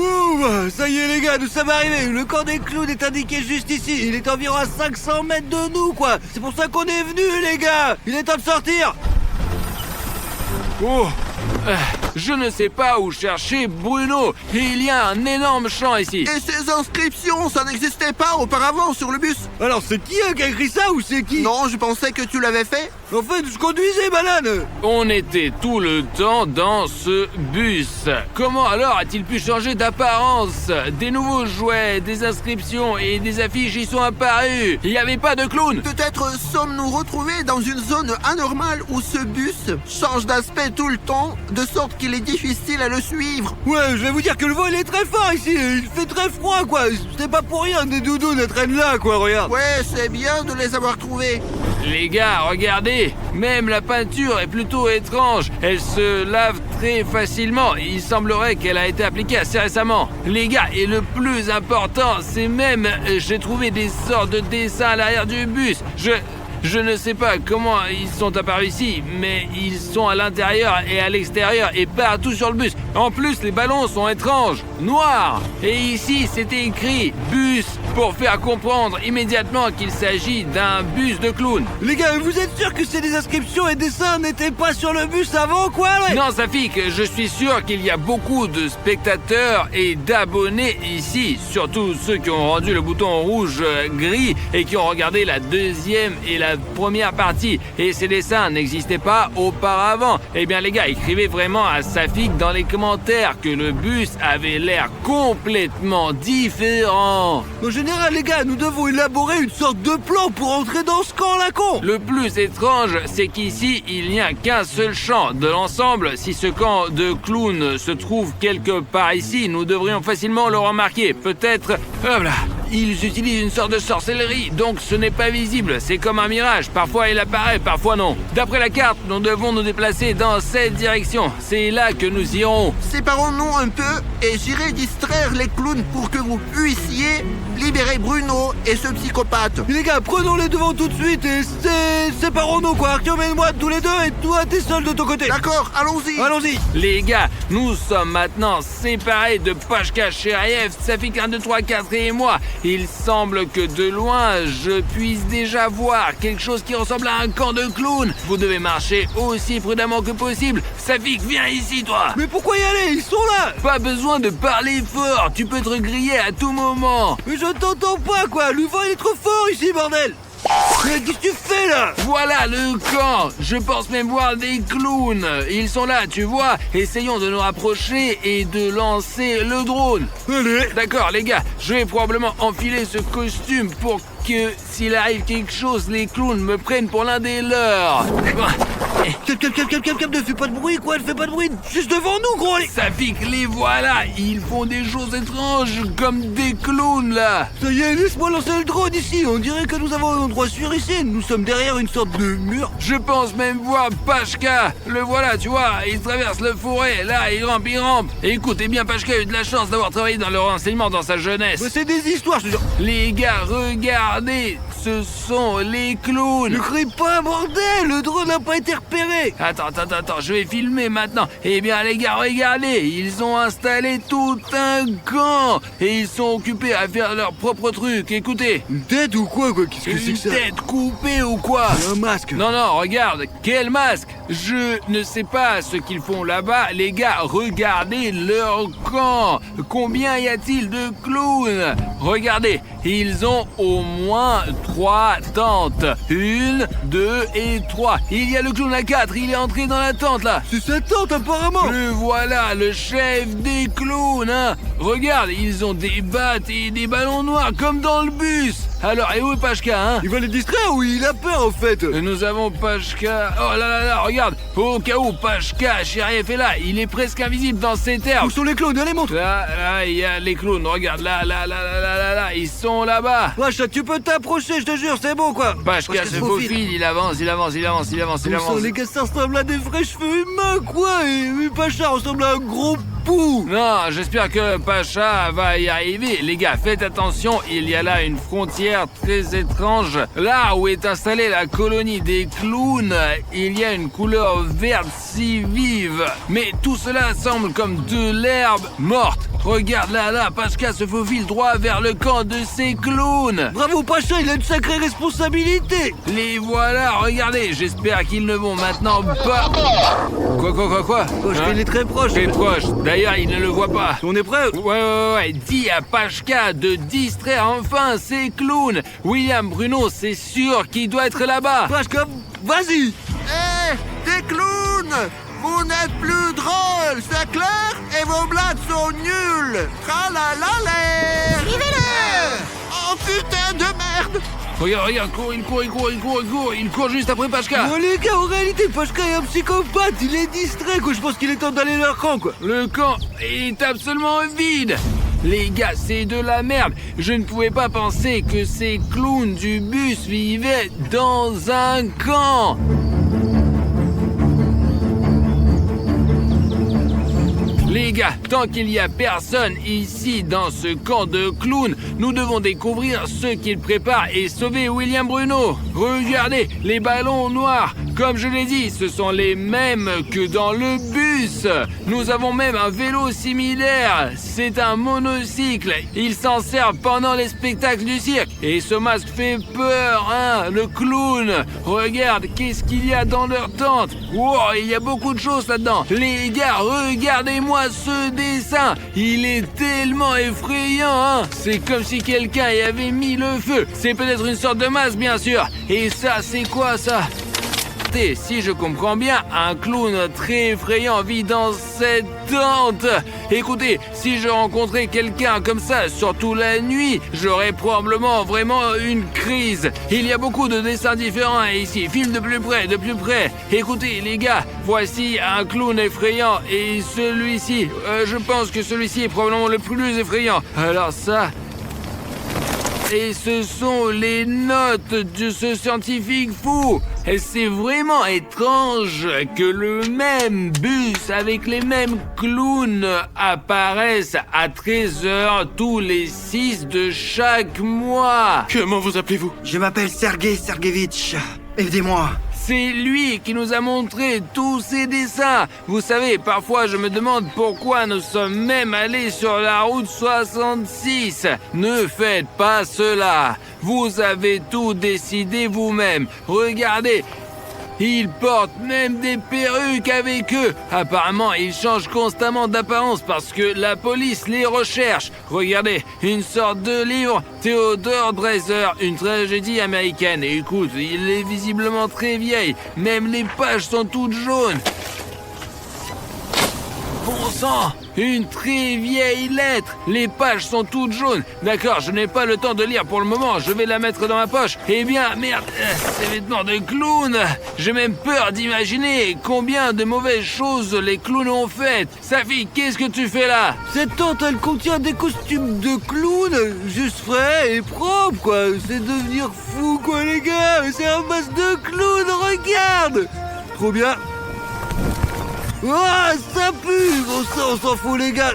Ouh, ça y est les gars, nous sommes arrivés. Le camp des clowns est indiqué juste ici. Il est environ à 500 mètres de nous, quoi. C'est pour ça qu'on est venus, les gars. Il est temps de sortir. Oh, je ne sais pas où chercher Bruno. Il y a un énorme champ ici. Et ces inscriptions, ça n'existait pas auparavant sur le bus? Alors c'est qui qui a écrit ça ou c'est qui? Non, je pensais que tu l'avais fait. En fait, je conduisais, banane. On était tout le temps dans ce bus. Comment alors a-t-il pu changer d'apparence? Des nouveaux jouets, des inscriptions et des affiches y sont apparus. Il n'y avait pas de clown. Peut-être sommes-nous retrouvés dans une zone anormale où ce bus change d'aspect tout le temps, de sorte qu'il est difficile à le suivre. Ouais, je vais vous dire que le vent il est très fort ici. Il fait très froid, quoi. C'était pas pour rien des doudous traînent là, quoi, regarde. Ouais, c'est bien de les avoir trouvés. Les gars, regardez, même la peinture est plutôt étrange. Elle se lave très facilement. Il semblerait qu'elle a été appliquée assez récemment. Les gars, et le plus important, c'est même, j'ai trouvé des sortes de dessins à l'arrière du bus. Je ne sais pas comment ils sont apparus ici, mais ils sont à l'intérieur et à l'extérieur et partout sur le bus. En plus, les ballons sont étranges, noirs. Et ici, c'était écrit « bus » pour faire comprendre immédiatement qu'il s'agit d'un bus de clown. Les gars, vous êtes sûrs que ces inscriptions et dessins n'étaient pas sur le bus avant, quoi, ouais? Non, Safik, je suis sûr qu'il y a beaucoup de spectateurs et d'abonnés ici. Surtout ceux qui ont rendu le bouton rouge-gris et qui ont regardé la deuxième et la première partie. Et ces dessins n'existaient pas auparavant. Eh bien, les gars, écrivez vraiment à Safik dans les commentaires que le bus avait l'air complètement différent. En général, les gars, nous devons élaborer une sorte de plan pour entrer dans ce camp, la con. Le plus étrange, c'est qu'ici, il n'y a qu'un seul champ. De l'ensemble, si ce camp de clowns se trouve quelque part ici, nous devrions facilement le remarquer. Peut-être... Hop là. Ils utilisent une sorte de sorcellerie, donc ce n'est pas visible. C'est comme un mirage. Parfois il apparaît, parfois non. D'après la carte, nous devons nous déplacer dans cette direction. C'est là que nous irons. Séparons-nous un peu et j'irai distraire les clowns pour que vous puissiez libérer Bruno et ce psychopathe. Les gars, prenons les devants tout de suite et séparons-nous, quoi. Artyom et moi tous les deux et toi t'es seul de ton côté. D'accord, allons-y. Allons-y. Les gars, nous sommes maintenant séparés de Pashka, Cheriev, Safik 1, 2, 3, 4 et moi. Il semble que de loin, je puisse déjà voir quelque chose qui ressemble à un camp de clowns. Vous devez marcher aussi prudemment que possible. Safik, viens ici, toi. Mais pourquoi y aller? Ils sont là. Pas besoin de parler fort. Tu peux te griller à tout moment. Mais je t'entends pas, quoi. Le vent il est trop fort ici, bordel. Mais qu'est-ce que tu fais là? Voilà le camp. Je pense même voir des clowns. Ils sont là, tu vois. Essayons de nous rapprocher et de lancer le drone. Allez. D'accord, les gars, je vais probablement enfiler ce costume pour que, s'il arrive quelque chose, les clowns me prennent pour l'un des leurs. Calme, ne fais pas de bruit, quoi. Ne fais pas de bruit. Juste devant nous, gros. Safik, les voilà. Ils font des choses étranges, comme des clowns, là. Ça y est, laisse-moi lancer le drone ici. On dirait que nous avons un endroit sûr ici. Nous sommes derrière une sorte de mur. Je pense même voir Pashka. Le voilà, tu vois. Il traverse le forêt. Là, il rampe. Et écoute, bien, Pashka a eu de la chance d'avoir travaillé dans le renseignement dans sa jeunesse. Mais c'est des histoires, je te jure. Les gars, regardez. Ce sont les clowns. Ne crie pas, bordel. Le drone n'a pas été repéré. Attends, je vais filmer maintenant. Eh bien, les gars, regardez. Ils ont installé tout un camp. Et ils sont occupés à faire leur propre truc. Écoutez. Une tête ou quoi? Qu'est-ce que c'est que ça? Une tête coupée ou quoi? Un masque. Non, regarde. Quel masque? Je ne sais pas ce qu'ils font là-bas. Les gars, regardez leur camp. Combien y a-t-il de clowns? Regardez, ils ont au moins 3 tentes. 1, 2 et 3. Il y a le clown à 4. Il est entré dans la tente, là. C'est sa tente, apparemment. Le voilà, le chef des clowns, hein. Regarde, ils ont des battes et des ballons noirs, comme dans le bus. Alors, et où est Pashka, hein? Il va les distraire ou il a peur, en fait? Nous avons Pashka... Oh là, regarde. Au cas où Pashka, Cheriev est là. Il est presque invisible dans cette herbe. Où sont les clowns? Allez, montre. Là, il y a les clowns. Regarde, là. Ils sont là-bas. Wesh, tu peux t'approcher, je te jure, c'est bon, quoi. Pashka se faufile, il avance. Les gars, ça ressemble à des vrais cheveux humains, quoi. Et Pacha ressemble à un gros pou. Non, j'espère que Pacha va y arriver. Les gars, faites attention, il y a là une frontière très étrange. Là où est installée la colonie des clowns, il y a une couleur verte si vive. lave. Mais tout cela semble comme de l'herbe morte. Regarde là, Pachka se faufile droit vers le camp de ces clowns. Bravo Pacha, il a une sacrée responsabilité. Les voilà, regardez, j'espère qu'ils ne vont maintenant pas... Quoi Pachka, il est très proche. Très proche, d'ailleurs il ne le voit pas. On est prêt? Ouais, dis à Pachka de distraire enfin ces clowns. William Bruno, c'est sûr qu'il doit être là-bas. Pachka, vas-y. Hé, des clowns! Vous n'êtes plus drôles, c'est clair? Et vos blagues sont nulles! Tralalalère! Suivez-le! Oh putain de merde! Regarde, il court juste après Pachka. Bon les gars, en réalité, Pachka est un psychopathe. Il est distrait, quoi. Je pense qu'il est temps d'aller leur camp, quoi. Le camp est absolument vide. Les gars, c'est de la merde. Je ne pouvais pas penser que ces clowns du bus vivaient dans un camp. Les gars, tant qu'il n'y a personne ici dans ce camp de clowns, nous devons découvrir ce qu'ils préparent et sauver William Bruno. Regardez, les ballons noirs. Comme je l'ai dit, ce sont les mêmes que dans le bus. Nous avons même un vélo similaire. C'est un monocycle. Ils s'en servent pendant les spectacles du cirque. Et ce masque fait peur, hein, le clown. Regarde, qu'est-ce qu'il y a dans leur tente. Wow, il y a beaucoup de choses là-dedans. Les gars, regardez-moi ce dessin. Il est tellement effrayant, hein. C'est comme si quelqu'un y avait mis le feu. C'est peut-être une sorte de masque, bien sûr. Et ça, c'est quoi, ça ? Si je comprends bien, un clown très effrayant vit dans cette tente. Écoutez, si je rencontrais quelqu'un comme ça, surtout la nuit, j'aurais probablement vraiment une crise. Il y a beaucoup de dessins différents ici. Filme de plus près. Écoutez, les gars, voici un clown effrayant et celui-ci, je pense que celui-ci est probablement le plus effrayant. Alors ça... Et ce sont les notes de ce scientifique fou. Et c'est vraiment étrange que le même bus avec les mêmes clowns apparaisse à 13h tous les 6 de chaque mois. Comment vous appelez-vous? Je m'appelle Sergei Sergevitch. Aidez-moi. C'est lui qui nous a montré tous ces dessins. Vous savez, parfois je me demande pourquoi nous sommes même allés sur la route 66. Ne faites pas cela. Vous avez tout décidé vous-même. Regardez. Ils portent même des perruques avec eux. Apparemment, ils changent constamment d'apparence parce que la police les recherche. Regardez, une sorte de livre, Theodore Dreiser, une tragédie américaine. Écoute, il est visiblement très vieil. Même les pages sont toutes jaunes. Bon sang, une très vieille lettre. Les pages sont toutes jaunes. D'accord, je n'ai pas le temps de lire pour le moment. Je vais la mettre dans ma poche. Eh bien, merde, ces vêtements de clown. J'ai même peur d'imaginer combien de mauvaises choses les clowns ont faites. Safi, qu'est-ce que tu fais là? Cette tente, elle contient des costumes de clown, juste frais et propres, quoi. C'est devenir fou, quoi, les gars. C'est un masque de clown, regarde. Trop bien. Oh, ça pue. On s'en fout, les gars.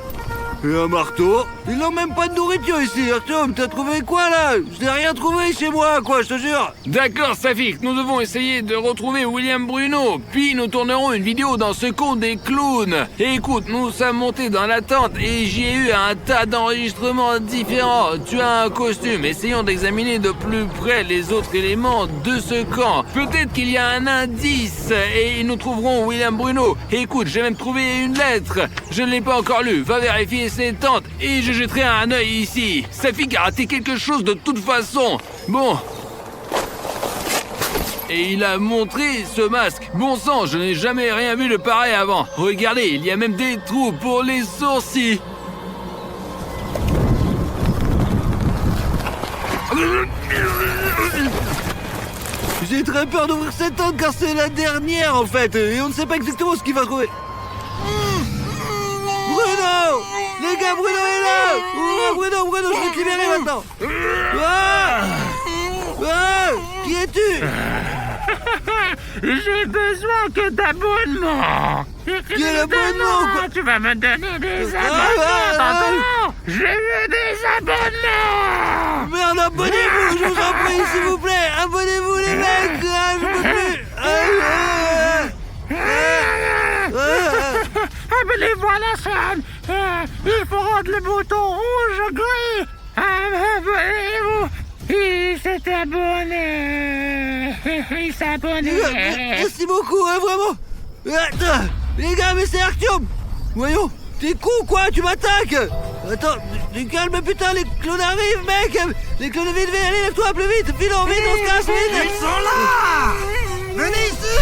Et un marteau. Ils n'ont même pas de nourriture ici. Artyom, t'as trouvé quoi, là? Je n'ai rien trouvé chez moi, quoi, je te jure. D'accord, Safik, nous devons essayer de retrouver William Bruno. Puis nous tournerons une vidéo dans ce conte des clowns. Écoute, nous sommes montés dans la tente et j'y ai eu un tas d'enregistrements différents. Tu as un costume. Essayons d'examiner de plus près les autres éléments de ce camp. Peut-être qu'il y a un indice et nous trouverons William Bruno. Écoute, j'ai même trouvé une lettre. Je ne l'ai pas encore lue. Va vérifier cette tente et je jetterai un œil ici. Safik a raté quelque chose de toute façon. Bon. Et il a montré ce masque. Bon sang, je n'ai jamais rien vu de pareil avant. Regardez, il y a même des trous pour les sourcils. J'ai très peur d'ouvrir cette tente car c'est la dernière en fait. Et on ne sait pas exactement ce qu'il va trouver. Bruno! Les gars, Bruno est là! Oh, Bruno, je vais te libérer maintenant! Qui es-tu? J'ai besoin que d'abonnements. Quel abonnement, quoi? Tu vas me donner des abonnements, t'entends? Je veux des abonnements. Merde, abonnez-vous, je vous en prie, s'il vous plaît! Abonnez-vous, les mecs! Je peux plus! Mais les voilà, Sam. Il faut rendre le bouton rouge gris. Abonnez-vous. Il s'est abonné. Il s'est abonné. Merci beaucoup, hein, vraiment. Attends, les gars, mais c'est Artyom. Voyons, t'es con quoi, tu m'attaques. Attends, tu calme, putain, les clones arrivent, mec. Les clones, vite, allez, lève-toi plus vite. Filons, vite, on se casse, vite. Ils sont là. Venez ici.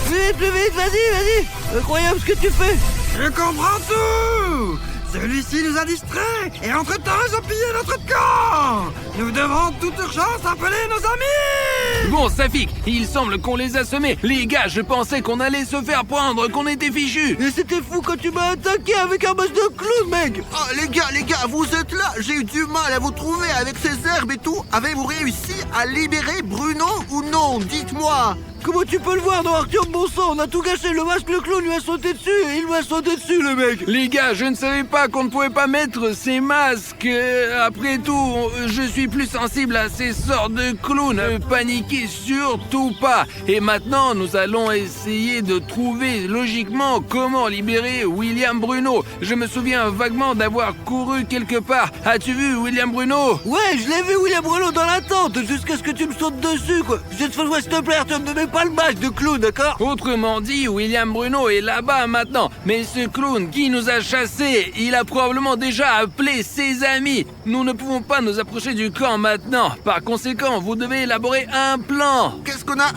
Vite, plus vite, vas-y. Incroyable ce que tu fais. Je comprends tout. Celui-ci nous a distraits et entre-temps ils ont pillé notre camp. Nous devons toute urgence appeler nos amis. Bon, Safik, il semble qu'on les a semés. Les gars, je pensais qu'on allait se faire prendre, qu'on était fichus. Et c'était fou quand tu m'as attaqué avec un masque de clown, mec. Ah, les gars, vous êtes là. J'ai eu du mal à vous trouver avec ces herbes et tout. Avez-vous réussi à libérer Bruno ou non? Dites-moi. Comment tu peux le voir dans Artyom, bon sang? On a tout gâché, le masque, le clown lui a sauté dessus et il m'a sauté dessus, le mec. Les gars, je ne savais pas qu'on ne pouvait pas mettre ces masques. Après tout, je suis plus sensible à ces sortes de clowns. Paniquez surtout pas. Et maintenant, nous allons essayer de trouver logiquement comment libérer William Bruno. Je me souviens vaguement d'avoir couru quelque part. As-tu vu William Bruno? Ouais, je l'ai vu, William Bruno, dans la tente, jusqu'à ce que tu me sautes dessus, quoi. Cette fois, s'il te plaît, Artyom, ne mets pas le masque de clown, d'accord? Autrement dit, William Bruno est là-bas maintenant. Mais ce clown qui nous a chassés, il a probablement déjà appelé ses amis. Nous ne pouvons pas nous approcher du camp maintenant. Par conséquent, vous devez élaborer un plan. Qu'est-ce qu'on a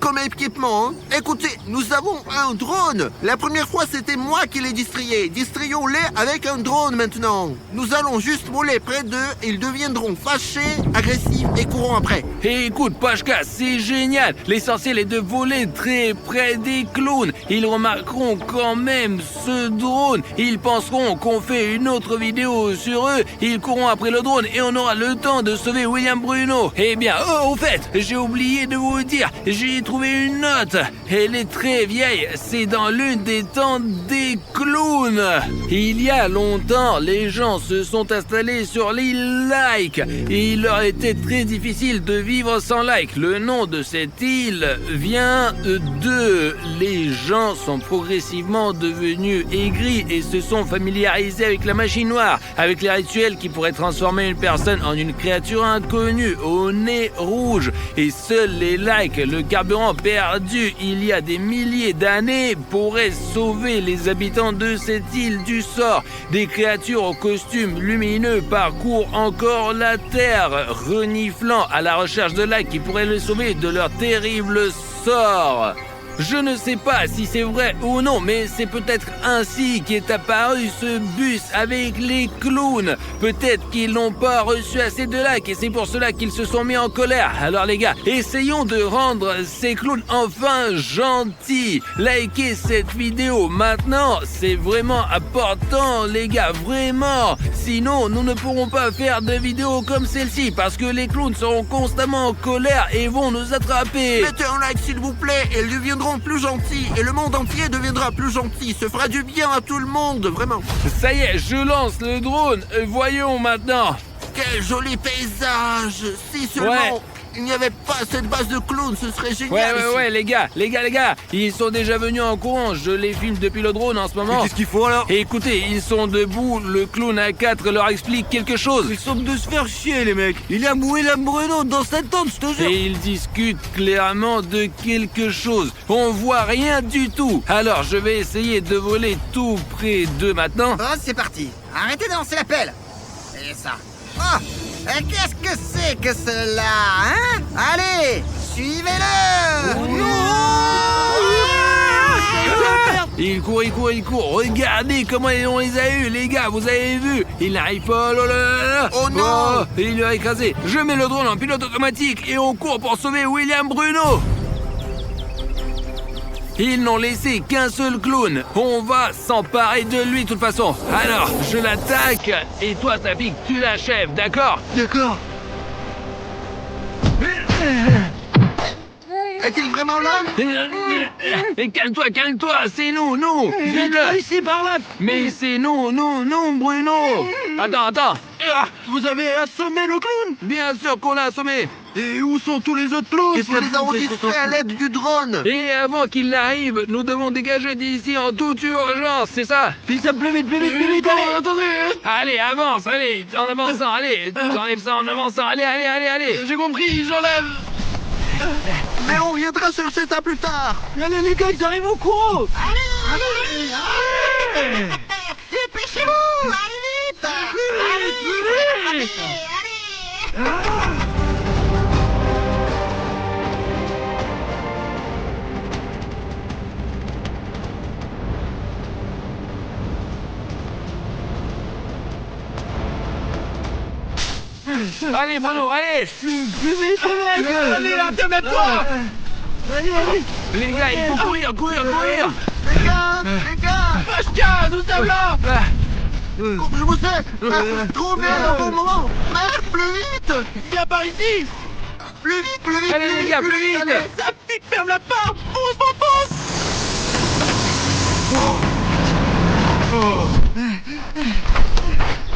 comme équipement, hein? Écoutez, nous avons un drone. La première fois, c'était moi qui les distrayais. Distrayons-les avec un drone maintenant. Nous allons juste voler près d'eux et ils deviendront fâchés, agressifs et courants après. Et écoute, Pashka, c'est génial. L'essentiel est de voler très près des clowns. Ils remarqueront quand même ce drone. Ils penseront qu'on fait une autre vidéo sur eux. Ils courront après le drone et on aura le temps de sauver William Bruno. Eh bien, au fait, j'ai oublié de vous dire, j'ai trouvé une note. Elle est très vieille. C'est dans l'une des tentes des clowns. Il y a longtemps, les gens se sont installés sur l'île Like. Et il leur était très difficile de vivre sans Like. Le nom de cette île vient de... Les gens sont progressivement devenus aigris et se sont familiarisés avec la magie noire, avec les rituels qui pourraient transformer une personne en une créature inconnue au nez rouge. Et seuls les Like, le carburant perdu il y a des milliers d'années, pourraient sauver les habitants de cette île du sort. Des créatures aux costumes lumineux parcourent encore la terre, reniflant à la recherche de Like qui pourraient les sauver de leur terrible sort. Je ne sais pas si c'est vrai ou non, mais c'est peut-être ainsi qu'est apparu ce bus avec les clowns. Peut-être qu'ils n'ont pas reçu assez de likes et c'est pour cela qu'ils se sont mis en colère. Alors les gars, essayons de rendre ces clowns enfin gentils. Likez cette vidéo maintenant, c'est vraiment important les gars, vraiment. Sinon, nous ne pourrons pas faire de vidéos comme celle-ci parce que les clowns seront constamment en colère et vont nous attraper. Mettez un like s'il vous plaît et ils deviendront plus gentils et le monde entier deviendra plus gentil. Ça fera du bien à tout le monde, vraiment. Ça y est, je lance le drone. Voyons maintenant. Quel joli paysage. Si seulement Ouais. il n'y avait pas cette base de clowns, ce serait génial. ici. Ouais, les gars, ils sont déjà venus en courant, je les filme depuis le drone en ce Mais moment. qu'est-ce qu'ils font alors? Et écoutez, ils sont debout, le clown A4 leur explique quelque chose. Ils semblent de se faire chier, les mecs. Il y a William Bruno dans cette tente, je te jure. Et ils discutent clairement de quelque chose. On voit rien du tout. Alors je vais essayer de voler tout près d'eux maintenant. Bon, c'est parti. Arrêtez de lancer la pelle. Et ça. Oh, qu'est-ce que c'est que cela, hein? Allez, suivez-le. Il court. Regardez comment on les a eus, les gars, vous avez vu? Il n'arrive pas, oh là là. Oh non. Il l'a écrasé. Je mets le drone en pilote automatique et on court pour sauver William Bruno. Ils n'ont laissé qu'un seul clown. On va s'emparer de lui de toute façon. Alors, je l'attaque et toi, Safik, tu l'achèves, d'accord? D'accord. Est-il vraiment là? Et calme-toi, c'est nous, Viens vite-le. ici par là. Mais c'est nous, Bruno. Attends. Vous avez assommé le clown? Bien sûr qu'on l'a assommé. Et où sont tous les autres clowns? Nous les avons distraits à l'aide du drone. Et avant qu'il n'arrive, nous devons dégager d'ici en toute urgence, c'est ça? Puis ça plus vite, allez! Attendez. Allez, avance, allez, en avançant, allez, j'enlève ça en avançant, allez. J'ai compris, j'enlève! Mais on reviendra chercher ça plus tard. Allez les gars, ils arrivent au courant! Dépêchez-vous! Allez vite! Allez! Allez, Bruno, allez. Plus vite, mec! Allez là, te mets-toi! Allez! Les gars, il faut courir. Les gars! Pashka, nous sommes là! Je vous sais! Trouvez un bon moment! Merde, plus vite! Viens par ici! Plus vite! Allez, les gars, plus vite. Allez. Ça pique, ferme la porte! Pousse!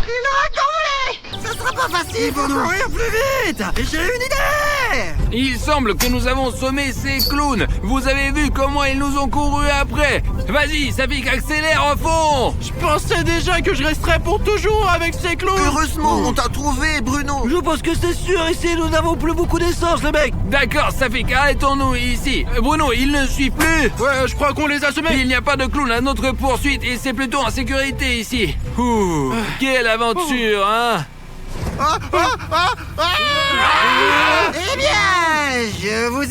Il aura tombé! Ça sera pas facile! Il faut courir plus vite! J'ai une idée! Il semble que nous avons sommé ces clowns. Vous avez vu comment ils nous ont couru après. Vas-y, Safik, accélère au fond. Je pensais déjà que je resterais pour toujours avec ces clowns! Heureusement, on t'a trouvé, Bruno! Je pense que c'est sûr, ici nous n'avons plus beaucoup d'essence, les mecs! D'accord, Safik, arrêtons-nous ici. Bruno, il ne suit plus. Ouais, je crois qu'on les a semés! Il n'y a pas de clown à notre poursuite et c'est plutôt en sécurité ici. Ouh, quelle aventure, hein? Eh bien, je vous ai eu!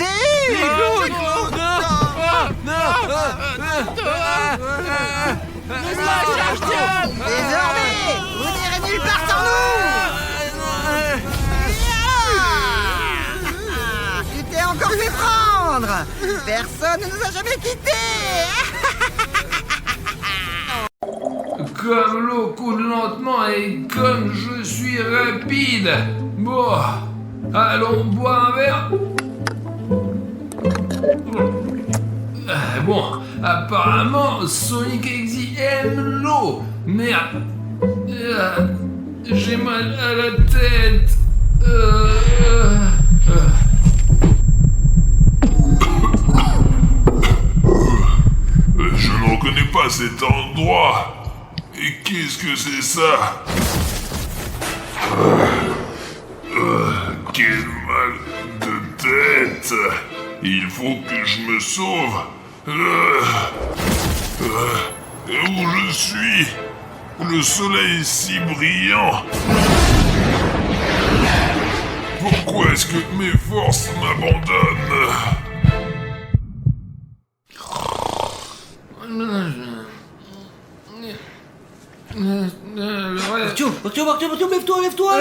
Désormais, vous n'irez nulle part sans nous! Tu t'es encore fait prendre! Personne ne nous a jamais quittés! Comme l'eau coule lentement et comme je suis rapide. Bon, allons boire un verre. Bon, apparemment, Sonic Exy aime l'eau. Merde. J'ai mal à la tête. Je ne reconnais pas cet endroit. Et qu'est-ce que c'est ça? Quel mal de tête. Il faut que je me sauve. Où je suis? Le soleil est si brillant. Pourquoi est-ce que mes forces m'abandonnent? Martio, lève-toi!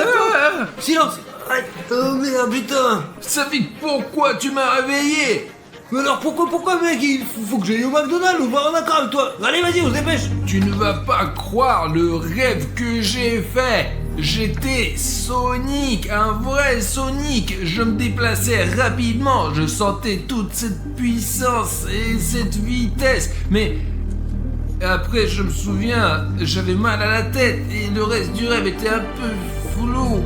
Silence! Arrête! Oh merde, putain! Safik, pourquoi tu m'as réveillé? Mais alors pourquoi mec? Il faut que j'aille au McDonald's ou voir un accord avec toi! Allez, vas-y, on se dépêche! Tu ne vas pas croire le rêve que j'ai fait. J'étais Sonic, un vrai Sonic. Je me déplaçais rapidement, je sentais toute cette puissance et cette vitesse. Mais après, je me souviens, j'avais mal à la tête et le reste du rêve était un peu flou.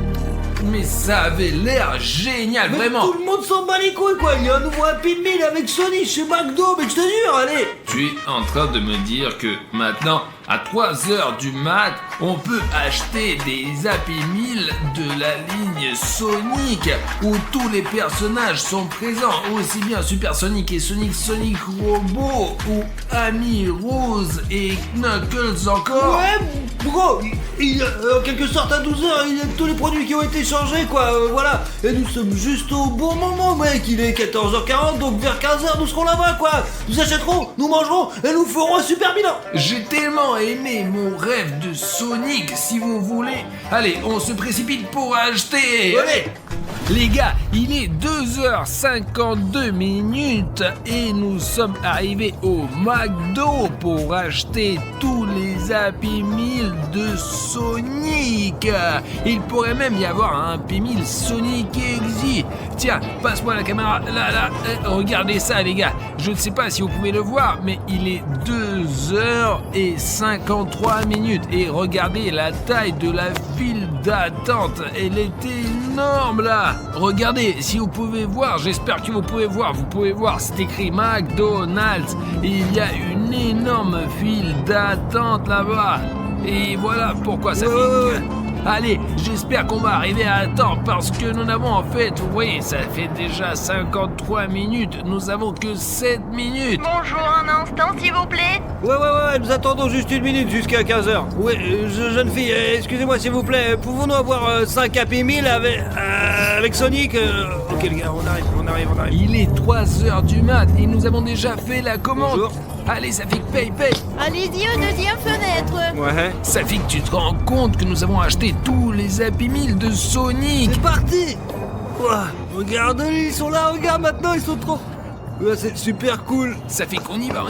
Mais ça avait l'air génial, Mais vraiment. tout le monde s'en bat les couilles, quoi! Il y a un nouveau Happy Meal avec Sonic chez McDo, mais je te jure, allez! Tu es en train de me dire que maintenant, à 3h du mat, on peut acheter des Happy Meal de la ligne Sonic où tous les personnages sont présents, aussi bien Super Sonic et Sonic Robot ou Amy Rose et Knuckles encore. Ouais, bro, en quelque sorte à 12h, il y a tous les produits qui ont été changés, quoi, voilà. Et nous sommes juste au bon moment, mec, il est 14h40, donc vers 15h, nous serons là-bas, quoi. Nous achèterons, nous mangerons, et nous ferons un super bilan. J'ai tellement aimé mon rêve de Sonic, si vous voulez. Allez, on se précipite pour acheter. Allez. Les gars, il est 2h52 minutes et nous sommes arrivés au McDo pour acheter tous les Happy Meal de Sonic. Il pourrait même y avoir un Happy Meal Sonic Exy. Tiens, passe-moi la caméra. Là. Regardez ça, les gars. Je ne sais pas si vous pouvez le voir, mais il est 2h53. Et regardez la taille de la file d'attente. Elle est énorme, là. Regardez, si vous pouvez voir, j'espère que vous pouvez voir. Vous pouvez voir, c'est écrit McDonald's. Il y a une énorme file d'attente là-bas. Et voilà pourquoi ça fait... Allez, j'espère qu'on va arriver à temps parce que nous n'avons en fait, vous voyez, ça fait déjà 53 minutes, nous avons que 7 minutes. Bonjour, un instant s'il vous plaît. Ouais, nous attendons juste 1 minute jusqu'à 15h. Oui, jeune fille, excusez-moi s'il vous plaît, pouvons-nous avoir 5 Happy Meal avec Sonic Ok les gars, on arrive. Il est 3h du mat et nous avons déjà fait la commande. Bonjour. Allez, Safik, paye. Allez-y aux deuxième fenêtre. Ouais. Safik, tu te rends compte que nous avons acheté tous les Happy Meal de Sonic? C'est parti. Ouah, regarde, ils sont là, regarde maintenant, ils sont trop... Ouais, c'est super cool. Safik, on y va.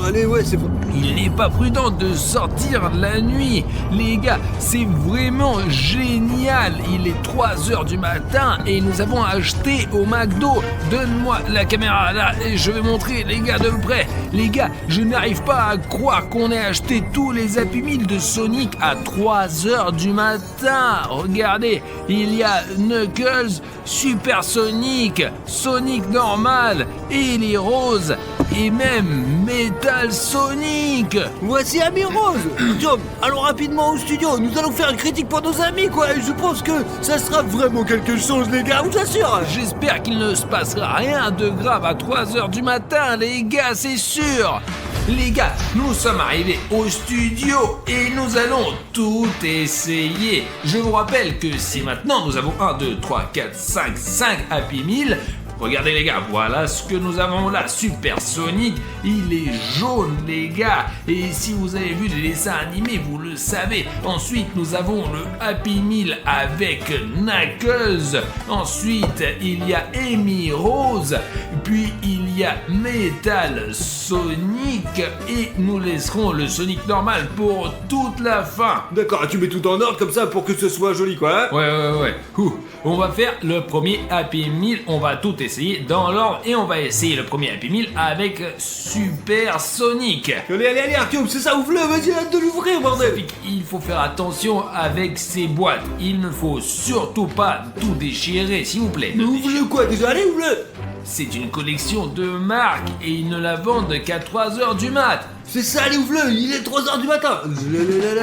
Allez, ouais, c'est bon. Il n'est pas prudent de sortir la nuit. Les gars, c'est vraiment génial. Il est 3h du matin et nous avons acheté au McDo. Donne-moi la caméra là et je vais montrer les gars de près. Les gars, je n'arrive pas à croire qu'on ait acheté tous les Happy Meal de Sonic à 3h du matin. Regardez, il y a Knuckles, Super Sonic, Sonic normal, Ellie Rose et même Metal Sonic. Voici Ami Rose. Tom, allons rapidement au studio. Nous allons faire une critique pour nos amis, quoi. Et je pense que ça sera vraiment quelque chose, les gars, je vous assure. J'espère qu'il ne se passera rien de grave à 3h du matin, les gars, c'est sûr. Les gars, nous sommes arrivés au studio et nous allons tout essayer. Je vous rappelle que si maintenant nous avons 1, 2, 3, 4, 5 Happy Meal. Regardez les gars, voilà ce que nous avons là, Super Sonic, il est jaune les gars, et si vous avez vu les dessins animés, vous le savez. Ensuite, nous avons le Happy Meal avec Knuckles, ensuite il y a Amy Rose, puis il y a Metal Sonic, et nous laisserons le Sonic normal pour toute la fin. D'accord, tu mets tout en ordre comme ça pour que ce soit joli, quoi. Hein. Ouais. On va faire le premier Happy Meal, on va tout essayer dans l'ordre et on va essayer le premier Happy Meal avec Super Sonic. Allez, Artyom, c'est ça, ouvre-le, vas-y, hâte de l'ouvrir, bordel. Il faut faire attention avec ces boîtes, il ne faut surtout pas tout déchirer, s'il vous plaît. Mais ouvre-le quoi déjà, allez, ouvre-le. C'est une collection de marques et ils ne la vendent qu'à 3h du mat. C'est ça, allez, ouvre-le, il est 3h du matin.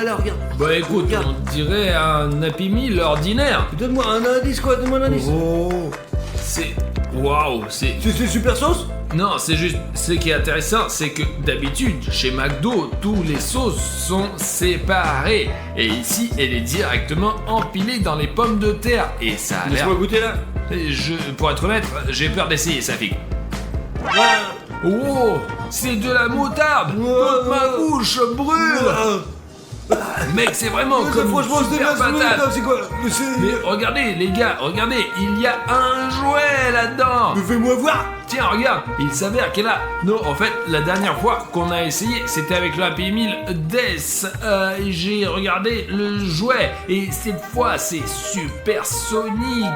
Là, regarde. Bah écoute, regarde. On dirait un Happy Meal ordinaire. Donne-moi un indice, quoi, donne-moi un indice. Oh, c'est... Waouh, c'est... C'est super sauce? Non, c'est juste... Ce qui est intéressant, c'est que d'habitude, chez McDo, tous les sauces sont séparées. Et ici, elle est directement empilée dans les pommes de terre. Et ça a l'air... Laisse-moi goûter là. Pour être honnête, j'ai peur d'essayer, Safik. Oh, c'est de la moutarde. Toute ma bouche brûle. Mec, c'est vraiment comme franchement, une super patate. C'est quoi? Mais regardez, les gars, regardez, il y a un jouet là-dedans. Mais fais-moi voir. Tiens, regarde, il s'avère qu'elle a... Non, en fait, la dernière fois qu'on a essayé, c'était avec le Happy Meal Death. J'ai regardé le jouet, et cette fois, c'est Super Sonic.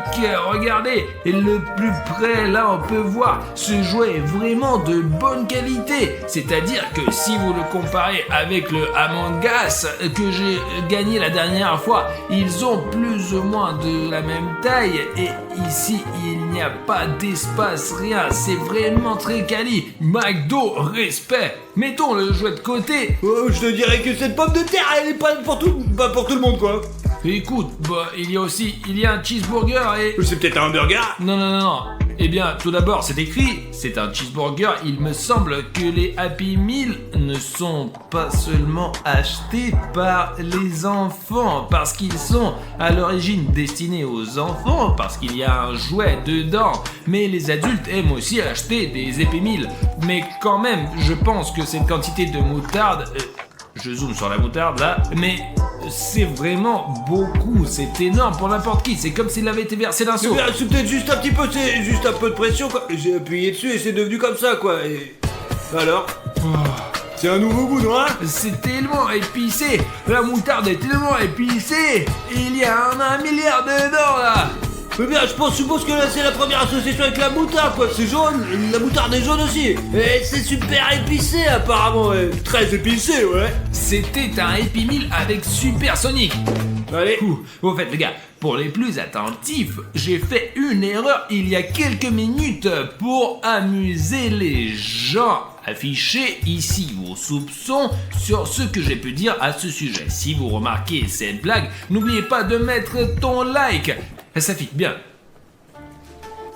Regardez, et le plus près, là, on peut voir, ce jouet est vraiment de bonne qualité. C'est-à-dire que si vous le comparez avec le Among Us que j'ai gagné la dernière fois, ils ont plus ou moins de la même taille, et ici, il n'y a pas d'espace, rien. C'est vraiment très quali. McDo, respect. Mettons le jouet de côté. Oh, je te dirais que cette pomme de terre, elle est pas pour tout le monde, quoi. Écoute, il y a un cheeseburger et... C'est peut-être un burger. Non. Eh bien, tout d'abord, c'est écrit, c'est un cheeseburger. Il me semble que les Happy Meal ne sont pas seulement achetés par les enfants, parce qu'ils sont à l'origine destinés aux enfants, parce qu'il y a un jouet dedans. Mais les adultes aiment aussi acheter des Happy Meal. Mais quand même, je pense que cette quantité de moutarde... je zoome sur la moutarde là, mais c'est vraiment beaucoup, c'est énorme pour n'importe qui, c'est comme s'il avait été versé d'un seau. C'est peut-être juste un petit peu, c'est juste un peu de pression, quoi. J'ai appuyé dessus et c'est devenu comme ça, quoi. Et... alors c'est un nouveau goût, non? C'est tellement épicé, la moutarde est tellement épicée, il y a un milliard dedans là. Mais bien, suppose que là c'est la première association avec la moutarde, quoi. C'est jaune, la moutarde est jaune aussi. Et c'est super épicé, apparemment, ouais. Très épicé, ouais. C'était un Happy Meal avec Supersonic. Allez. Au fait, les gars, pour les plus attentifs, j'ai fait une erreur il y a quelques minutes pour amuser les gens. Affichez ici vos soupçons sur ce que j'ai pu dire à ce sujet. Si vous remarquez cette blague, n'oubliez pas de mettre ton like. Ça fit bien.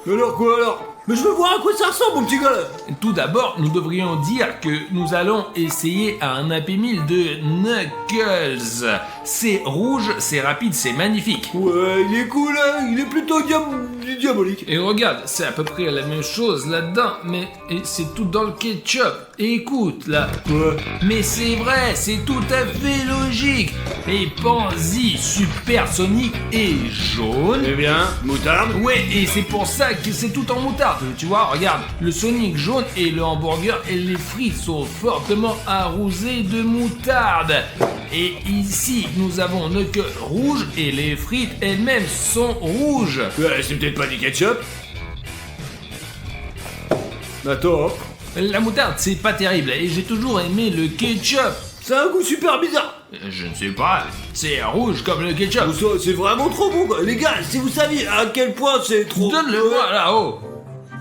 Alors quoi alors? Mais je veux voir à quoi ça ressemble, mon petit gars là. Tout d'abord, nous devrions dire que nous allons essayer un Happy Meal de Knuckles. C'est rouge, c'est rapide, c'est magnifique. Ouais, il est cool, hein. Il est plutôt diabolique. Et regarde, c'est à peu près la même chose là-dedans, mais c'est tout dans le ketchup. Écoute, là. Ouais. Mais c'est vrai, c'est tout à fait logique. Et pense-y, Supersonic est jaune. Eh bien, moutarde. Ouais, et c'est pour ça que c'est tout en moutarde. Tu vois, regarde, le Sonic jaune et le hamburger et les frites sont fortement arrosés de moutarde. Et ici, nous avons Knuckles rouge et les frites elles-mêmes sont rouges. Ouais, c'est peut-être pas du ketchup. Attends. La moutarde, c'est pas terrible et j'ai toujours aimé le ketchup. C'est un goût super bizarre. Je ne sais pas, c'est rouge comme le ketchup. Ça, c'est vraiment trop bon, quoi. Les gars, si vous saviez à quel point c'est trop... Donne-le-moi là-haut.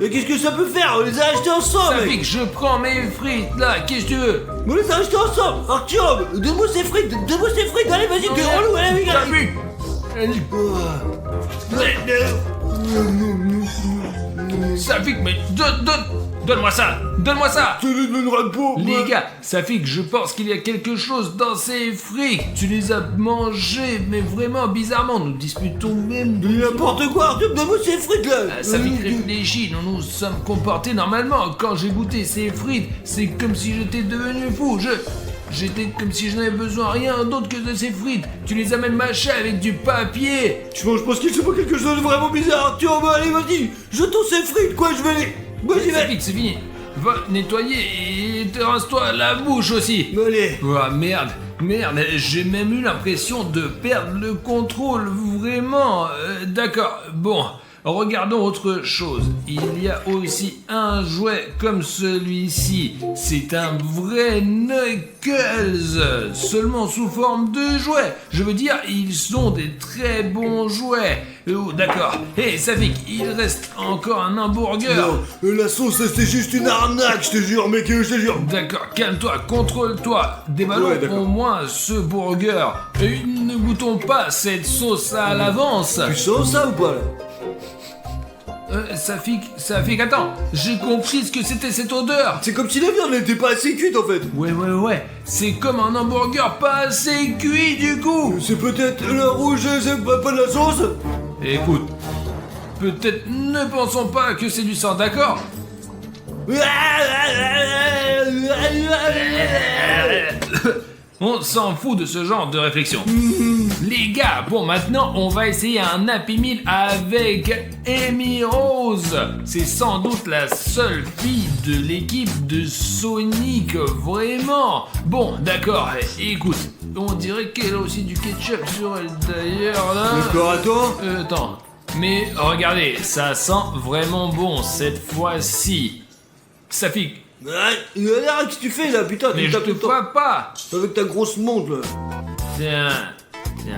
Et qu'est-ce que ça peut faire? On les a achetés ensemble, Ça mec. fait que je prends mes frites là, qu'est-ce que tu veux? On les a achetés ensemble. Artyom, donne-moi ces frites. Allez, vas-y, t'es relou, allez, T'as allez. vu? Ça fait que, mais donne-moi ça. Tu ne donneras pas. Les gars, ça fait que je pense qu'il y a quelque chose dans ces frites. Tu les as mangés, mais vraiment bizarrement. Nous disputons même Mais n'importe quoi, Artyom, donne-moi ces frites là. Ça fait que réfléchis, nous nous sommes comportés normalement. Quand j'ai goûté ces frites, c'est comme si j'étais devenu fou. J'étais comme si je n'avais besoin rien d'autre que de ces frites. Tu les as même mâchées avec du papier. Je pense qu'il se passe quelque chose de vraiment bizarre, Artyom. Allez, vas-y, jetons ces frites, quoi, je vais les... Vas-y, Ça vas-y. fait que c'est fini. Va nettoyer et te rince-toi la bouche aussi. Allez. Oh merde, j'ai même eu l'impression de perdre le contrôle, vraiment. D'accord, bon, regardons autre chose. Il y a aussi un jouet comme celui-ci. C'est un vrai Knuckles, seulement sous forme de jouet. Je veux dire, ils sont des très bons jouets. Oh, d'accord. Et ça fait qu'il reste encore un hamburger. Non, la sauce, c'est juste une arnaque, je te jure, mec, je te jure. D'accord, calme-toi, contrôle-toi. Déballons Ouais, d'accord. au moins ce burger. Et ne goûtons pas cette sauce à l'avance. Tu sens ça ou pas, là? Ça fait qu'attends, j'ai compris ce que c'était cette odeur. C'est comme si la viande n'était pas assez cuite, en fait. Ouais, c'est comme un hamburger pas assez cuit du coup. C'est peut-être le rouge, c'est pas de la sauce? Écoute, peut-être ne pensons pas que c'est du sang, d'accord? On s'en fout de ce genre de réflexion. Les gars, bon maintenant on va essayer un Happy Meal avec Amy Rose. C'est sans doute la seule fille de l'équipe de Sonic, vraiment. Bon, d'accord, écoute, on dirait qu'elle a aussi du ketchup sur elle d'ailleurs là. D'accord, attends. Attends, mais regardez, ça sent vraiment bon cette fois-ci. Ça fait... Qu'est-ce que tu fais là, putain? Mais tu je tapes te tout le temps. vois pas. Avec ta grosse montre là. Tiens,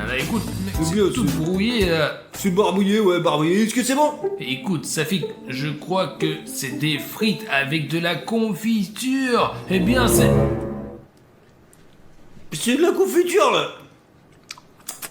là écoute, mec, C'est c'est bien, tout c'est- brouillé là. C'est barbouillé, ouais, barbouillé. Est-ce que c'est bon? Écoute, Safik, je crois que c'est des frites avec de la confiture. Eh bien, c'est... C'est de la confiture là.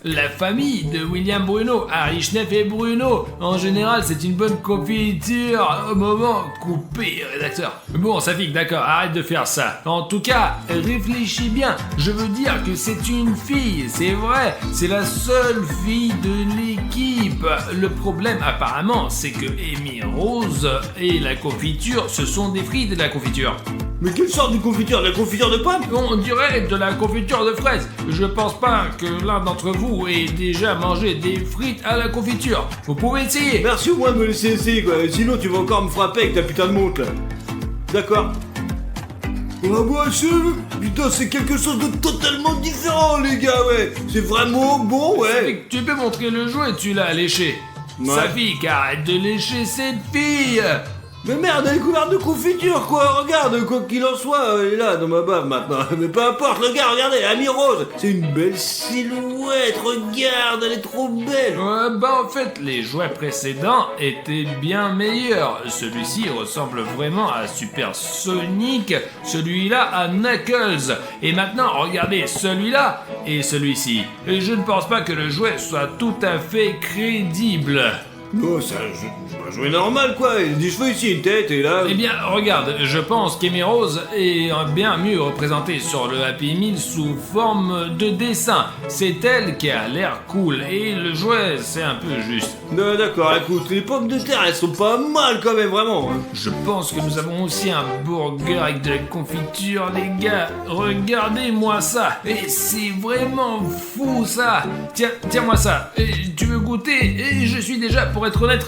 La famille de William Bruno, Harry Schneff et Bruno. En général, c'est une bonne confiture. Au moment, coupé, rédacteur. Bon, Safik, d'accord, arrête de faire ça. En tout cas, réfléchis bien. Je veux dire que c'est une fille, c'est vrai. C'est la seule fille de l'équipe. Le problème, apparemment, c'est que Amy Rose et la confiture, ce sont des frites et de la confiture. Mais quelle sorte de confiture? De la confiture de pomme? On dirait de la confiture de fraises. Je pense pas que l'un d'entre vous ait déjà mangé des frites à la confiture. Vous pouvez essayer. Merci au moins de me laisser essayer, quoi. Sinon, tu vas encore me frapper avec ta putain de montre là. D'accord. Ah bah putain, c'est quelque chose de totalement différent, les gars, ouais. C'est vraiment bon, ouais. Tu peux montrer le jouet, tu l'as léché. Safik, arrête de lécher cette fille. Mais merde, elle est couverte de confiture, quoi. Regarde, quoi qu'il en soit, elle est là, dans ma bave, maintenant. Mais peu importe, le gars, regardez, Ami Rose. C'est une belle silhouette, regarde, elle est trop belle. En fait, les jouets précédents étaient bien meilleurs. Celui-ci ressemble vraiment à Super Sonic, celui-là à Knuckles. Et maintenant, regardez, celui-là et celui-ci. Et je ne pense pas que le jouet soit tout à fait crédible. Oh, c'est un jouet normal, quoi. Il y a des cheveux ici, une tête, et là... Eh bien, regarde, je pense qu'Amy Rose est bien mieux représentée sur le Happy Meal sous forme de dessin. C'est elle qui a l'air cool, et le jouet, c'est un peu juste. Non, d'accord, écoute, les pommes de terre, elles sont pas mal, quand même, vraiment. Hein. Je pense que nous avons aussi un burger avec de la confiture, les gars. Regardez-moi ça. Et c'est vraiment fou, ça. Tiens-moi ça. Et tu veux goûter? Et je suis déjà, pour être honnête,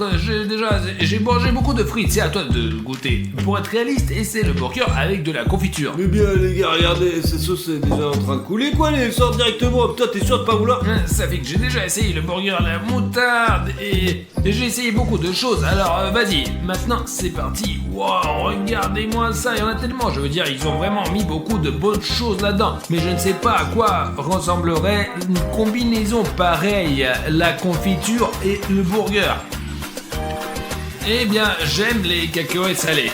j'ai mangé beaucoup de frites. C'est à toi de goûter. Pour être réaliste, essaie le burger avec de la confiture. Mais bien, les gars, regardez, cette sauce est déjà en train de couler, quoi. Elle sort directement. Putain, t'es sûr de pas vouloir? Ça fait que j'ai déjà essayé le burger à la moutarde et j'ai essayé beaucoup de choses. Alors, vas-y, maintenant, c'est parti. Wow, regardez-moi ça, il y en a tellement. Je veux dire, ils ont vraiment mis beaucoup de bonnes choses là-dedans. Mais je ne sais pas à quoi ressemblerait une combinaison pareille, la confiture et le burger. Eh bien, j'aime les cacahuètes salées.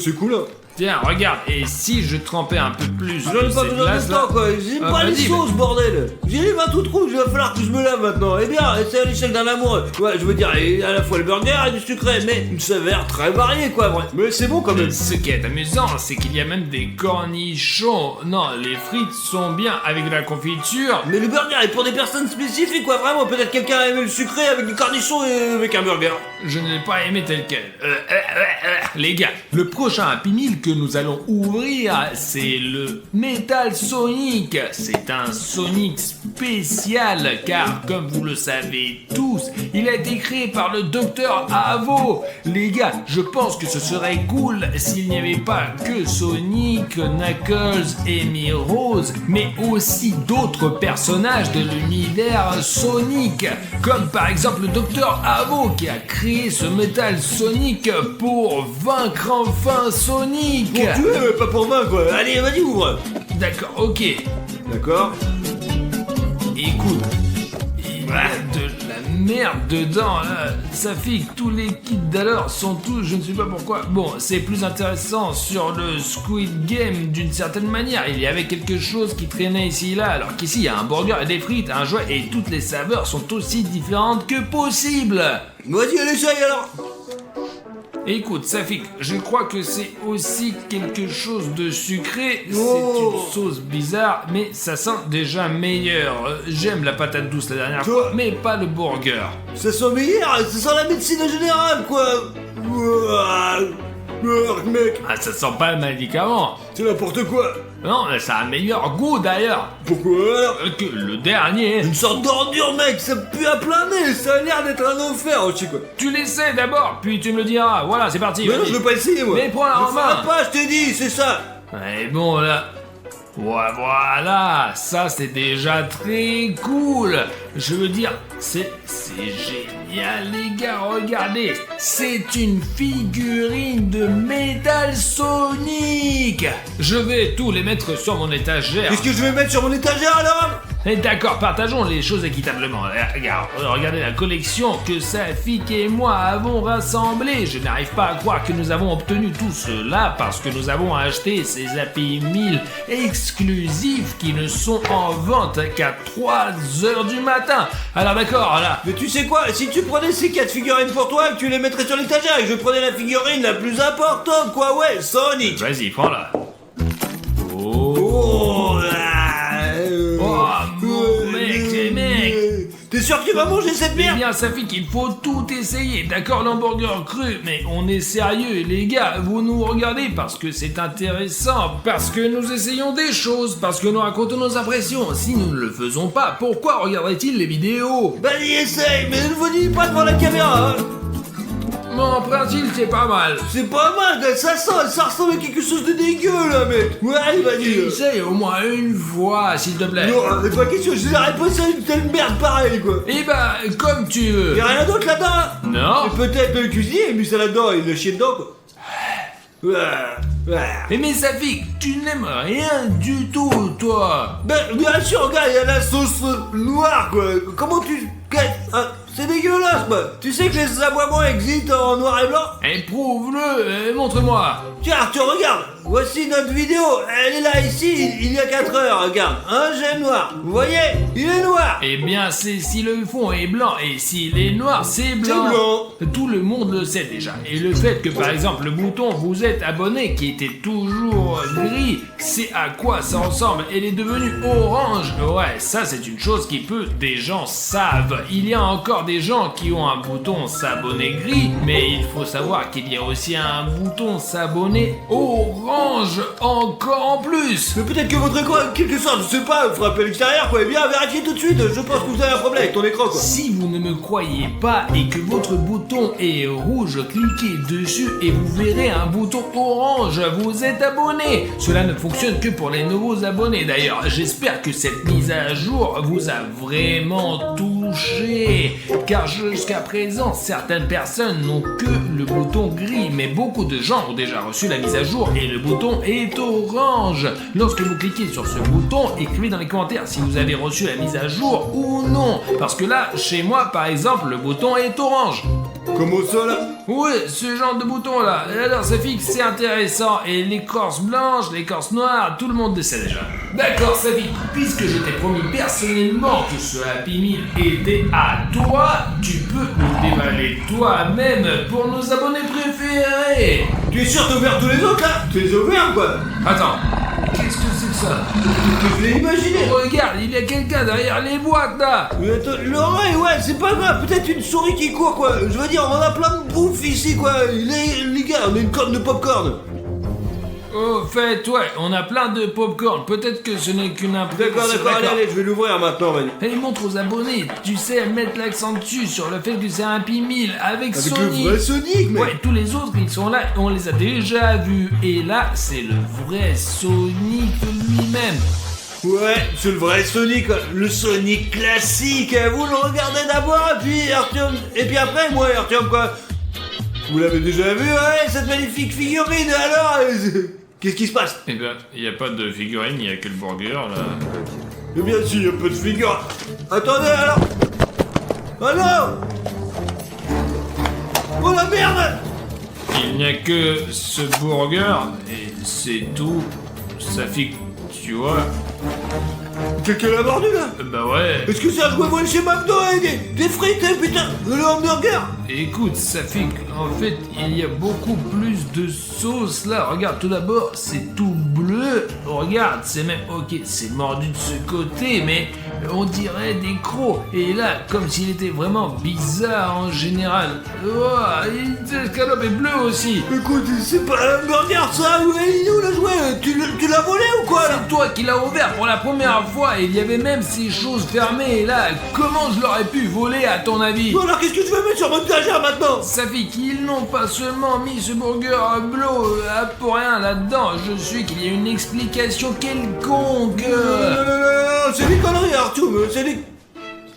C'est cool, hein. Tiens, regarde, et si je trempais un peu plus J'en de ai pas cette besoin de glace-là? temps, quoi. J'ai pas les vas-y, sauces, bordel. J'ai les mains toutes rouges, il va falloir que je me lave maintenant. Eh bien, c'est à l'échelle d'un amoureux. Ouais, je veux dire, et à la fois le burger et du sucré, mais une saveur très variée, quoi, vrai. Mais c'est bon quand même. Ce qui est amusant, c'est qu'il y a même des cornichons. Non, les frites sont bien avec de la confiture. Mais le burger est pour des personnes spécifiques, quoi, vraiment. Peut-être quelqu'un a aimé le sucré avec du cornichon et avec un burger. Je ne l'ai pas aimé tel quel. Les gars, le prochain Happy Meal que nous allons ouvrir, c'est le Metal Sonic. C'est un Sonic spécial, car comme vous le savez tous, il a été créé par le Dr Avo. Les gars, je pense que ce serait cool s'il n'y avait pas que Sonic, Knuckles et Amy Rose, mais aussi d'autres personnages de l'univers Sonic, comme par exemple le Dr Avo qui a créé ce Metal Sonic pour vaincre enfin Sonic. Pour tuer, mais pas pour vaincre, quoi. Allez, vas-y, ouvre. D'accord, ok. D'accord. Écoute, il y a de la merde dedans, là. Ça fait que tous les kits d'alors sont tous, je ne sais pas pourquoi. Bon, c'est plus intéressant sur le Squid Game d'une certaine manière. Il y avait quelque chose qui traînait ici et là, alors qu'ici il y a un burger et des frites, un jouet, et toutes les saveurs sont aussi différentes que possible. Vas-y, allez, essaye alors. Écoute, Safik, je crois que c'est aussi quelque chose de sucré. Oh. C'est une sauce bizarre, mais ça sent déjà meilleur. J'aime la patate douce la dernière Toi. fois, mais pas le burger. Ça sent meilleur, ça sent la médecine générale, quoi. Mec, Ah, ça sent pas le médicament. c'est n'importe quoi. Non, ça a un meilleur goût d'ailleurs Pourquoi alors? que le dernier. Une sorte d'ordure, mec, ça pue à plein nez, ça a l'air d'être un enfer aussi, quoi. Tu l'essaies d'abord, puis tu me le diras. Voilà, c'est parti. Mais non, vas-y. je veux pas essayer, moi. Mais prends-la en Je main. ferai pas, je t'ai dit, c'est ça. Et bon là. Ouais, voilà, ça c'est déjà très cool. Je veux dire, c'est génial les gars, regardez. C'est une figurine de Metal Sonic. Je vais tous les mettre sur mon étagère. Qu'est-ce que je vais mettre sur mon étagère alors? Et d'accord, partageons les choses équitablement. Regarde, regardez la collection que Safik et moi avons rassemblée. Je n'arrive pas à croire que nous avons obtenu tout cela parce que nous avons acheté ces Happy Meal exclusifs qui ne sont en vente qu'à 3h du matin. Alors d'accord, là. Mais tu sais quoi, si tu prenais ces 4 figurines pour toi, tu les mettrais sur l'étagère et que je prenais la figurine la plus importante, quoi, ouais, Sonic. Vas-y, prends-la. Oh, mec. T'es sûr que tu vas manger cette Eh merde? bien, Safik, il faut tout essayer. D'accord, l'hamburger cru, mais on est sérieux, les gars. Vous nous regardez parce que c'est intéressant, parce que nous essayons des choses, parce que nous racontons nos impressions. Si nous ne le faisons pas, pourquoi regarderait-il les vidéos? Vas-y, essaye, mais ne vous dis pas devant la caméra, hein. finalement, en principe, c'est pas mal. C'est pas mal, ça ressemble à quelque chose de dégueu là, mec. Ouais, vas-y. Essaye au moins une fois, s'il te plaît. Non, c'est pas question, je n'arrête pas ça une telle merde pareille, quoi. Eh ben, comme tu veux. Y'a rien d'autre là-dedans? Non. Et peut-être le cuisinier, mais ça là-dedans, il l'a chié dedans, quoi. Mais Safik, tu n'aimes rien du tout, toi. Ben, bien sûr, regarde, il y a la sauce noire, quoi. Comment tu... C'est dégueulasse, quoi. Tu sais que les aboiements existent en noir et blanc? Éprouve-le, montre-moi. Tiens, Arthur, regarde. Voici notre vidéo. Elle est là, ici, il y a 4 heures, regarde. Un j'aime noir. Vous voyez? Il est noir. Eh bien, c'est si le fond est blanc et s'il est noir, c'est blanc. C'est blanc. Tout le monde le sait déjà. Et le fait que, par exemple, le bouton vous êtes abonné qui était toujours gris, c'est à quoi ça ressemble. Elle est devenue orange. Ouais, ça, c'est une chose qui peu des gens savent. Il y a encore des gens qui ont un bouton s'abonner gris, mais il faut savoir qu'il y a aussi un bouton s'abonner orange encore en plus. Mais peut-être que votre écran, quelque sorte, je sais pas, frappez à l'extérieur, quoi. Eh bien, vérifiez tout de suite. Je pense que vous avez un problème avec ton écran, quoi. Si vous ne me croyez pas et que votre bouton est rouge, cliquez dessus et vous verrez un bouton orange. Vous êtes abonné. Cela ne fonctionne que pour les nouveaux abonnés d'ailleurs. J'espère que cette mise à jour vous a vraiment touché. Car jusqu'à présent, certaines personnes n'ont que le bouton gris. Mais beaucoup de gens ont déjà reçu la mise à jour et le bouton est orange. Lorsque vous cliquez sur ce bouton, écrivez dans les commentaires si vous avez reçu la mise à jour ou non. Parce que là, chez moi par exemple, le bouton est orange. Comment ça, là? Ouais, ce genre de bouton là. Alors Safik, c'est intéressant. Et l'écorce blanche, l'écorce noire, tout le monde le sait déjà. D'accord Safik, puisque je t'ai promis personnellement que ce Happy Meal était à toi, tu peux le dévaler toi-même pour nos abonnés préférés. Tu es sûr de ouvrir tous les autres, là? Tu les as ouverts, quoi. Attends, qu'est-ce que c'est que ça? Je l'ai imaginé. Regarde, il y a quelqu'un derrière les boîtes là. Mais attends, l'oreille, ouais, c'est pas grave. Peut-être une souris qui court, quoi. Je veux dire, on a plein de bouffe ici, quoi. Les gars, on a une corne de popcorn. Au fait, ouais, on a plein de popcorn. Peut-être que ce n'est qu'une impression. D'accord, allez, je vais l'ouvrir maintenant, Manu. Elle montre aux abonnés, tu sais, mettre l'accent dessus sur le fait que c'est un Happy Meal avec Sonic. Le vrai Sonic, mec. Ouais, tous les autres, ils sont là, on les a déjà vus. Et là, c'est le vrai Sonic lui-même. Ouais, c'est le vrai Sonic, le Sonic classique. Vous le regardez d'abord, et puis après, moi, Artyom, quoi. Vous l'avez déjà vu, ouais, cette magnifique figurine, alors qu'est-ce qui se passe? Eh ben, il n'y a pas de figurine, il n'y a que le burger, là. Eh bien si, il y a peu de figurines. Attendez, alors. Alors. Oh la merde. Il n'y a que ce burger, et c'est tout. Ça fait, tu vois. Quelqu'un l'a mordu, là? Bah ouais. Est-ce que c'est un jouet volé chez McDo et des frites, putain, le hamburger? Écoute, ça fait qu'en fait, il y a beaucoup plus de sauce là. Regarde, tout d'abord, c'est tout bleu. Regarde, c'est même, ok, c'est mordu de ce côté, mais on dirait des crocs. Et là, comme s'il était vraiment bizarre en général. Oh, l'escalope est bleue aussi. Écoute, c'est pas un hamburger, ça. Où est où le jouet? Tu l'as volé ou quoi, là? C'est toi qui l'as ouvert pour la première fois. Et il y avait même ces choses fermées. Et là, comment je l'aurais pu voler à ton avis? Bon, alors qu'est-ce que tu veux mettre sur mon étagère maintenant? Ça fait qu'ils n'ont pas seulement mis ce burger bleu pour rien là-dedans. Je suis qu'il y a une explication quelconque. Non, c'est des conneries, Artyom. C'est des...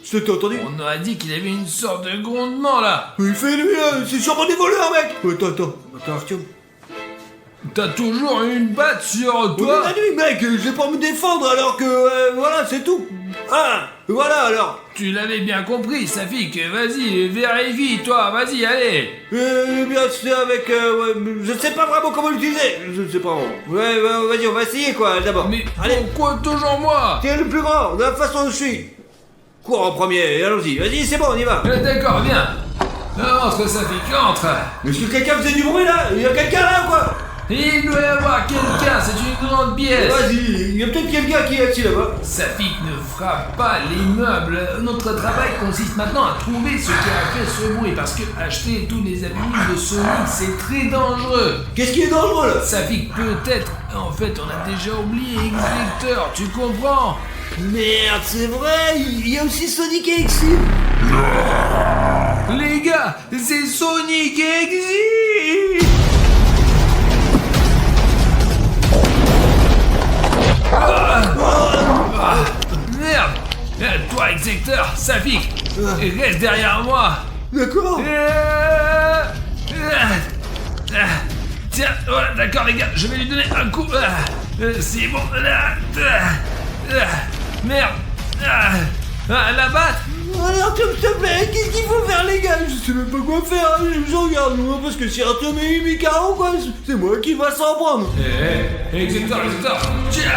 Je t'ai entendu? On a dit qu'il y avait une sorte de grondement là. Il fait lui, c'est sûrement des voleurs, mec. Attends, Artyom. T'as toujours une batte sur toi? Oui, mec, je vais pas me défendre alors que... voilà, c'est tout. Ah, voilà alors. Tu l'avais bien compris, Safik. Vas-y, vérifie, toi. Vas-y, allez. Bien, c'est avec... ouais, je sais pas vraiment comment l'utiliser. Je sais pas vraiment. Ouais, vas-y, on va essayer, quoi, d'abord. Mais allez. Pourquoi toujours moi? T'es le plus grand, de la façon dont je suis. Cours en premier, allons-y. Vas-y, c'est bon, on y va. D'accord, viens. Entre, Safik, entre. Est-ce que quelqu'un faisait du bruit, là? Il y a quelqu'un, là, ou quoi? Il doit y avoir quelqu'un, c'est une grande pièce. Vas-y, il y a peut-être quelqu'un qui est assis là-bas. Safik ne frappe pas les meubles. Notre travail consiste maintenant à trouver ce qui a fait ce bruit. Parce que acheter tous les habits de Sonic, c'est très dangereux. Qu'est-ce qui est dangereux là? Safik, peut-être. En fait, on a déjà oublié X-Vector, tu comprends? Merde, c'est vrai, il y a aussi Sonic et Exil. Les gars, c'est Sonic Exit. Merde. Toi, Execteur, Safik, reste derrière moi. D'accord. Tiens, voilà, d'accord les gars, je vais lui donner un coup. C'est bon. Merde. La batte. Allez Artyom, s'il te plaît, qu'est-ce qu'il faut faire les gars? Je sais même pas quoi faire, je regarde moi, parce que si Artyom a eu mes carreaux quoi, c'est moi qui va s'en prendre. Execteur. Tiens.